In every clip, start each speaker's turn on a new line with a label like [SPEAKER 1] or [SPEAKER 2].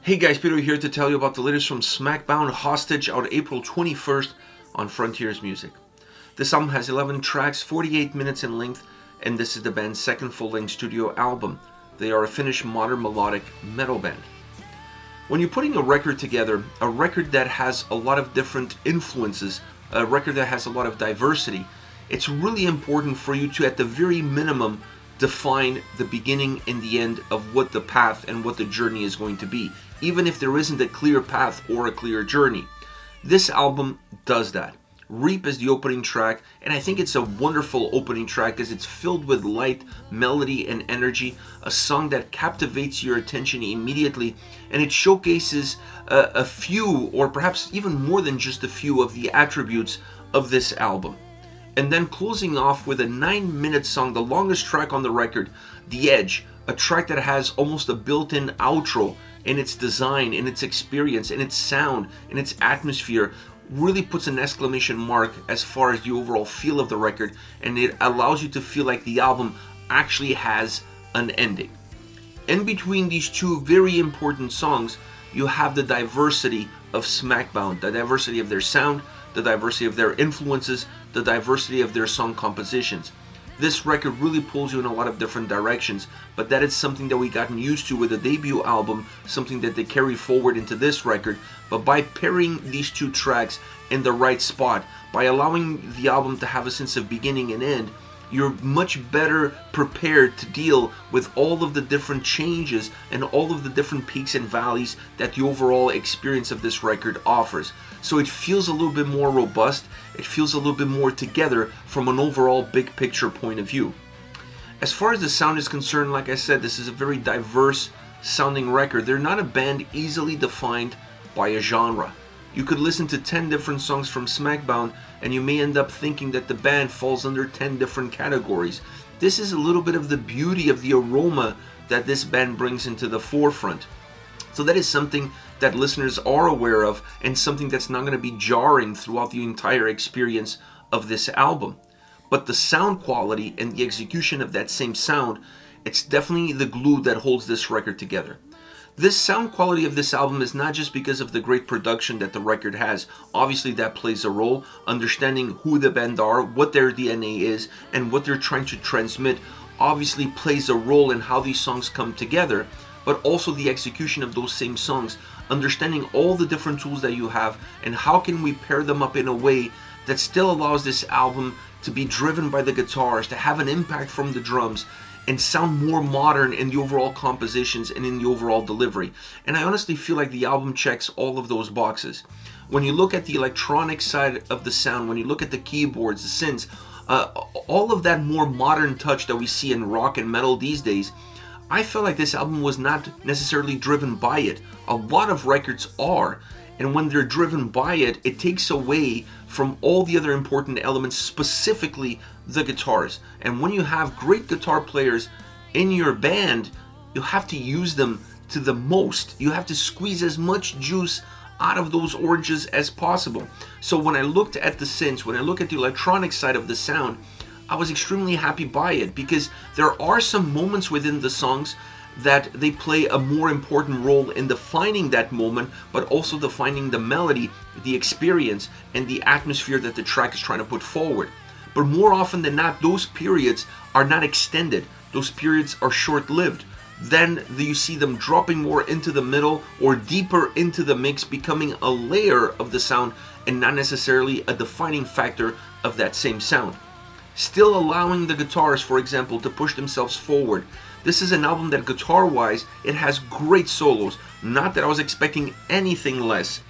[SPEAKER 1] Hey guys, Peter here to tell you about the latest from Smackbound Hostage, out April 21st on Frontiers Music. This album has 11 tracks, 48 minutes in length, and this is the band's second full-length studio album. They are a Finnish modern melodic metal band. When you're putting a record together, a record that has a lot of different influences, a record that has a lot of diversity, it's really important for you to, at the very minimum, define the beginning and the end of what the path and what the journey is going to be, even if there isn't a clear path or a clear journey. This album does that. Reap is the opening track, and I think it's a wonderful opening track because it's filled with light, melody, and energy, a song that captivates your attention immediately, and it showcases a few, or perhaps even more than just a few, of the attributes of this album. And then closing off with a 9-minute song, the longest track on the record, The Edge, a track that has almost a built-in outro in its design, in its experience, in its sound, in its atmosphere, really puts an exclamation mark as far as the overall feel of the record, and it allows you to feel like the album actually has an ending. In between these two very important songs, you have the diversity of Smackbound, the diversity of their sound, the diversity of their influences, the diversity of their song compositions. This record really pulls you in a lot of different directions, but that is something that we gotten used to with the debut album, something that they carry forward into this record. But by pairing these two tracks in the right spot, by allowing the album to have a sense of beginning and end, you're much better prepared to deal with all of the different changes and all of the different peaks and valleys that the overall experience of this record offers. So it feels a little bit more robust, it feels a little bit more together from an overall big picture point of view. As far as the sound is concerned, like I said, this is a very diverse sounding record. They're not a band easily defined by a genre. You could listen to 10 different songs from Smackbound and you may end up thinking that the band falls under 10 different categories. This is a little bit of the beauty of the aroma that this band brings into the forefront. So that is something that listeners are aware of, and something that's not going to be jarring throughout the entire experience of this album. But the sound quality and the execution of that same sound, it's definitely the glue that holds this record together. This sound quality of this album is not just because of the great production that the record has. Obviously that plays a role. Understanding who the band are, what their DNA is, and what they're trying to transmit obviously plays a role in how these songs come together, but also the execution of those same songs, understanding all the different tools that you have and how can we pair them up in a way that still allows this album to be driven by the guitars, to have an impact from the drums, and sound more modern in the overall compositions and in the overall delivery. And I honestly feel like the album checks all of those boxes. When you look at the electronic side of the sound, when you look at the keyboards, the synths, all of that more modern touch that we see in rock and metal these days, I felt like this album was not necessarily driven by it. A lot of records are, and when they're driven by it, it takes away from all the other important elements, specifically the guitars. And when you have great guitar players in your band, you have to use them to the most. You have to squeeze as much juice out of those oranges as possible. So when I looked at the synths, when I look at the electronic side of the sound, I was extremely happy by it, because there are some moments within the songs that they play a more important role in defining that moment, but also defining the melody, the experience, and the atmosphere that the track is trying to put forward. But more often than not, those periods are not extended. Those periods are short-lived. Then you see them dropping more into the middle or deeper into the mix, becoming a layer of the sound and not necessarily a defining factor of that same sound. Still allowing the guitars, for example, to push themselves forward. This is an album that guitar-wise, it has great solos. Not that I was expecting anything less.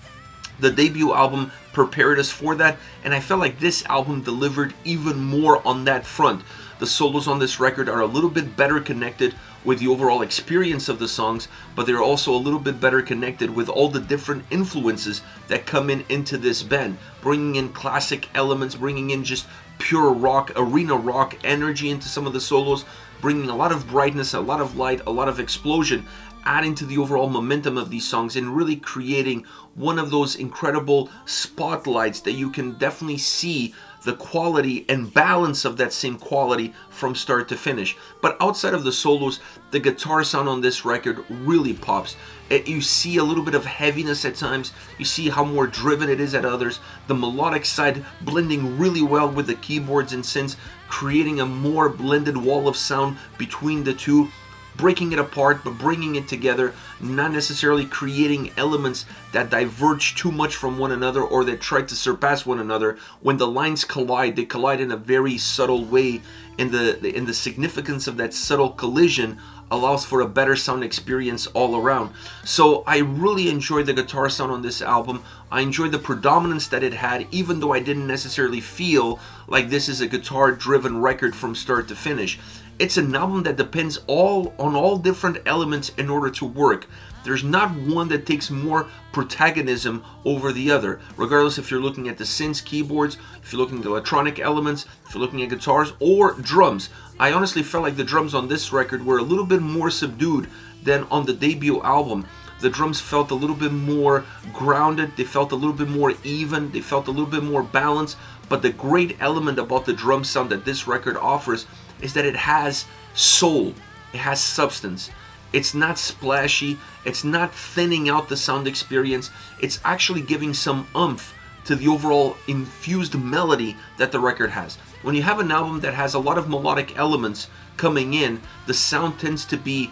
[SPEAKER 1] The debut album prepared us for that, and I felt like this album delivered even more on that front. The solos on this record are a little bit better connected with the overall experience of the songs, but they're also a little bit better connected with all the different influences that come into this band, bringing in classic elements, bringing in just pure rock, arena rock energy into some of the solos, bringing a lot of brightness, a lot of light, a lot of explosion, adding to the overall momentum of these songs and really creating one of those incredible spotlights that you can definitely see the quality and balance of that same quality from start to finish. But outside of the solos, the guitar sound on this record really pops. You see a little bit of heaviness at times. You see how more driven it is at others. The melodic side blending really well with the keyboards and synths, creating a more blended wall of sound between the two, breaking it apart but bringing it together, not necessarily creating elements that diverge too much from one another or that try to surpass one another. When the lines collide, they collide in a very subtle way, and the significance of that subtle collision allows for a better sound experience all around. So I really enjoyed the guitar sound on this album. I enjoyed the predominance that it had, even though I didn't necessarily feel like this is a guitar-driven record from start to finish. It's an album that depends on all different elements in order to work. There's not one that takes more protagonism over the other, regardless if you're looking at the synths, keyboards, if you're looking at electronic elements, if you're looking at guitars or drums. I honestly felt like the drums on this record were a little bit more subdued than on the debut album. The drums felt a little bit more grounded, they felt a little bit more even, they felt a little bit more balanced. But the great element about the drum sound that this record offers is that it has soul, it has substance. It's not splashy, it's not thinning out the sound experience, it's actually giving some oomph to the overall infused melody that the record has. When you have an album that has a lot of melodic elements coming in, the sound tends to be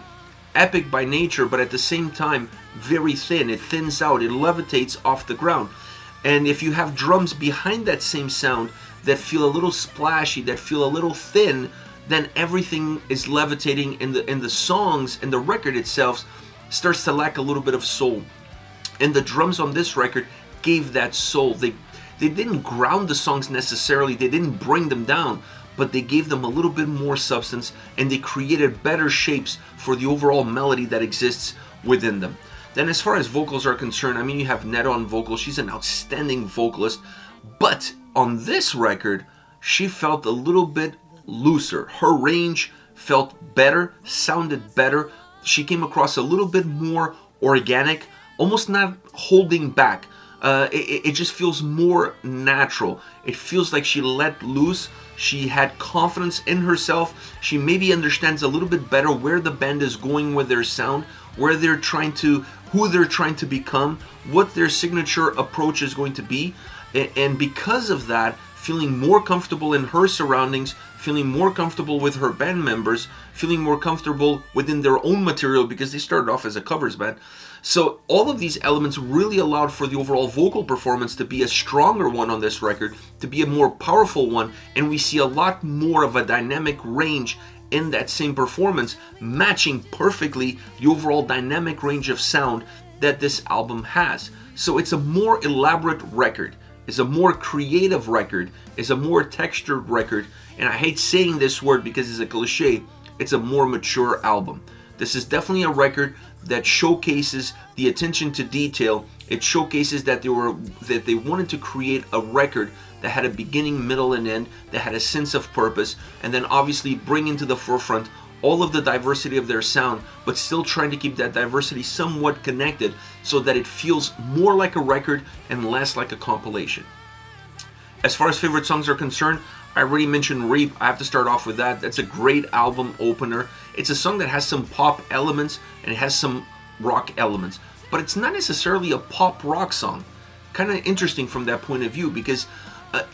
[SPEAKER 1] epic by nature, but at the same time very thin. It thins out, it levitates off the ground. And if you have drums behind that same sound that feel a little splashy, that feel a little thin, then everything is levitating, and the songs and the record itself starts to lack a little bit of soul. And the drums on this record gave that soul. They didn't ground the songs necessarily, they didn't bring them down, but they gave them a little bit more substance, and they created better shapes for the overall melody that exists within them. Then as far as vocals are concerned, I mean, you have Netta on vocals. She's an outstanding vocalist, but on this record, she felt a little bit looser. Her range felt better, sounded better. She came across a little bit more organic, almost not holding back. It just feels more natural. It feels like she let loose. She had confidence in herself. She maybe understands a little bit better where the band is going with their sound, who they're trying to become, what their signature approach is going to be. And because of that, feeling more comfortable in her surroundings, feeling more comfortable with her band members, feeling more comfortable within their own material, because they started off as a covers band. So all of these elements really allowed for the overall vocal performance to be a stronger one on this record, to be a more powerful one, and we see a lot more of a dynamic range in that same performance, matching perfectly the overall dynamic range of sound that this album has. So it's a more elaborate record, it's a more creative record, it's a more textured record, and I hate saying this word because it's a cliche, it's a more mature album. This is definitely a record that showcases the attention to detail. It showcases that they wanted to create a record that had a beginning, middle, and end, that had a sense of purpose, and then obviously bring into the forefront all of the diversity of their sound, but still trying to keep that diversity somewhat connected so that it feels more like a record and less like a compilation. As far as favorite songs are concerned, I already mentioned Reap. I have to start off with that. That's a great album opener. It's a song that has some pop elements and it has some rock elements, but it's not necessarily a pop rock song. Kind of interesting from that point of view, because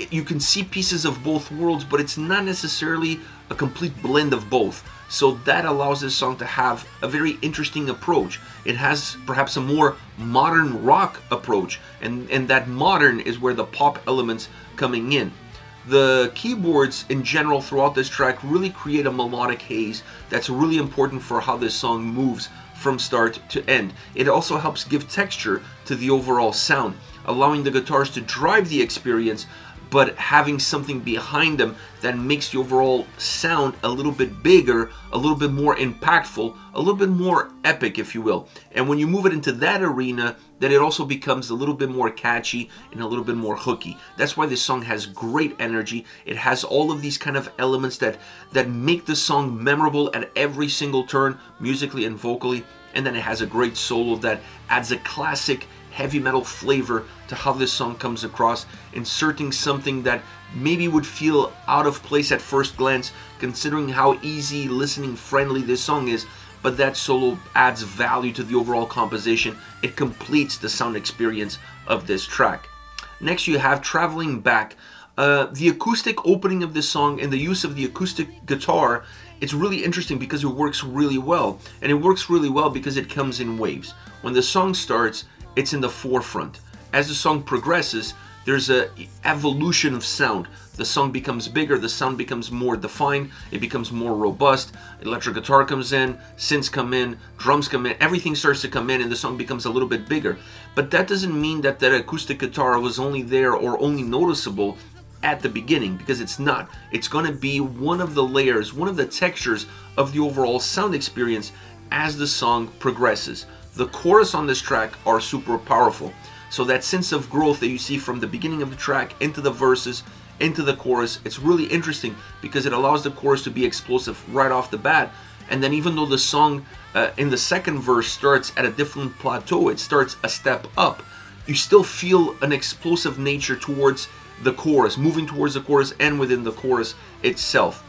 [SPEAKER 1] you can see pieces of both worlds, but it's not necessarily a complete blend of both. So that allows this song to have a very interesting approach. It has perhaps a more modern rock approach, and that modern is where the pop elements coming in. The keyboards in general throughout this track really create a melodic haze that's really important for how this song moves from start to end. It also helps give texture to the overall sound, allowing the guitars to drive the experience, but having something behind them that makes the overall sound a little bit bigger, a little bit more impactful, a little bit more epic, if you will. And when you move it into that arena, then it also becomes a little bit more catchy and a little bit more hooky. That's why this song has great energy. It has all of these kind of elements that make the song memorable at every single turn, musically and vocally. And then it has a great solo that adds a classic heavy metal flavor to how this song comes across, inserting something that maybe would feel out of place at first glance, considering how easy, listening friendly this song is, but that solo adds value to the overall composition. It completes the sound experience of this track. Next you have Traveling Back. The acoustic opening of this song and the use of the acoustic guitar, it's really interesting because it works really well. And it works really well because it comes in waves. When the song starts, it's in the forefront. As the song progresses, there's an evolution of sound. The song becomes bigger, the sound becomes more defined, it becomes more robust. Electric guitar comes in, synths come in, drums come in, everything starts to come in and the song becomes a little bit bigger. But that doesn't mean that that acoustic guitar was only there or only noticeable at the beginning, because it's not. It's going to be one of the layers, one of the textures of the overall sound experience as the song progresses. The chorus on this track are super powerful. So that sense of growth that you see from the beginning of the track into the verses, into the chorus, it's really interesting because it allows the chorus to be explosive right off the bat. And then even though the song in the second verse starts at a different plateau, it starts a step up, you still feel an explosive nature towards the chorus, moving towards the chorus and within the chorus itself.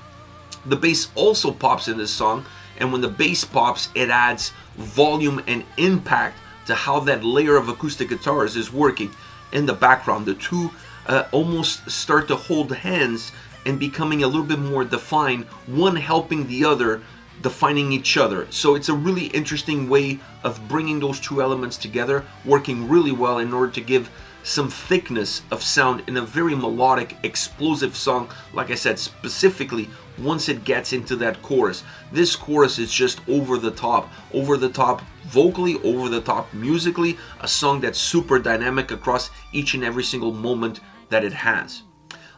[SPEAKER 1] The bass also pops in this song, and when the bass pops, it adds volume and impact to how that layer of acoustic guitars is working in the background. The two almost start to hold hands and becoming a little bit more defined, one helping the other, defining each other. So it's a really interesting way of bringing those two elements together, working really well in order to give some thickness of sound in a very melodic, explosive song. Like I said, specifically once it gets into that chorus. This chorus is just over the top vocally, over the top musically, a song that's super dynamic across each and every single moment that it has.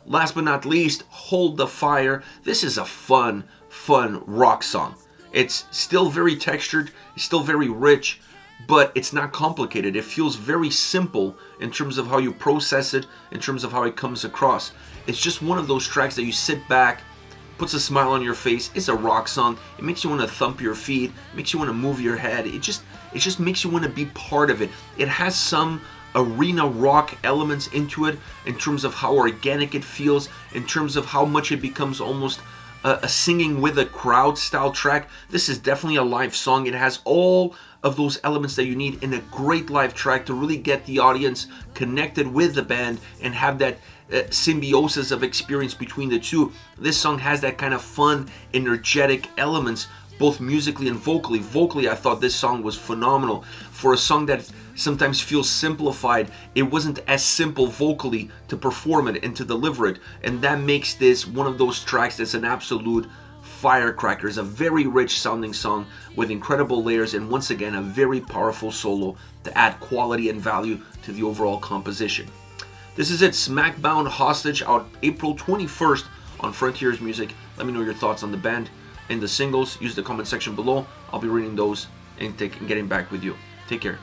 [SPEAKER 1] Last but not least, Hold the Fire. This is a fun rock song. It's still very textured, it's still very rich, but it's not complicated. It feels very simple in terms of how you process it, in terms of how it comes across. It's just one of those tracks that you sit back, puts a smile on your face. It's a rock song. It makes you want to thump your feet, makes you want to move your head. It just makes you want to be part of it. It has some arena rock elements into it in terms of how organic it feels, in terms of how much it becomes almost a singing with a crowd style track. This is definitely a live song. It has all of those elements that you need in a great live track to really get the audience connected with the band and have that symbiosis of experience between the two. This song has that kind of fun, energetic elements, both musically and vocally. Vocally, I thought this song was phenomenal. For a song that sometimes feels simplified, it wasn't as simple vocally to perform it and to deliver it, and that makes this one of those tracks that's an absolute firecracker. It's a very rich sounding song with incredible layers, and once again a very powerful solo to add quality and value to the overall composition. This is it, Smackbound Hostage, out April 21st on Frontiers Music. Let me know your thoughts on the band and the singles. Use the comment section below. I'll be reading those and getting back with you. Take care.